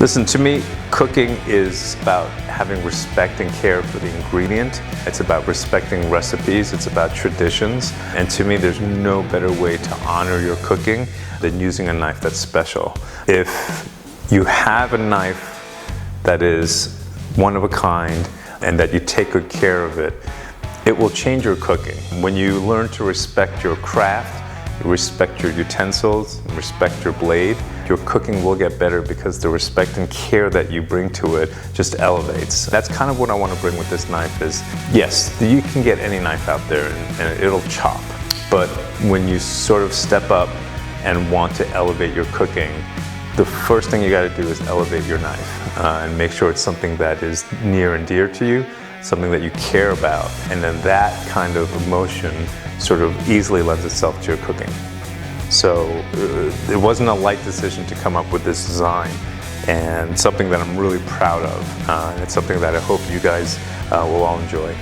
Listen, to me, cooking is about having respect and care for the ingredient. It's about respecting recipes. It's about traditions. And to me, there's no better way to honor your cooking than using a knife that's special. If you have a knife that is one of a kind and that you take good care of it, it will change your cooking. When you learn to respect your craft, respect your utensils, and respect your blade, your cooking will get better because the respect and care that you bring to it just elevates. That's kind of what I want to bring with this knife is, yes, you can get any knife out there and it'll chop. But when you sort of step up and want to elevate your cooking, the first thing you got to do is elevate your knife and make sure it's something that is near and dear to you, something that you care about, and then that kind of emotion sort of easily lends itself to your cooking. So it wasn't a light decision to come up with this design, and something that I'm really proud of. And it's something that I hope you guys will all enjoy.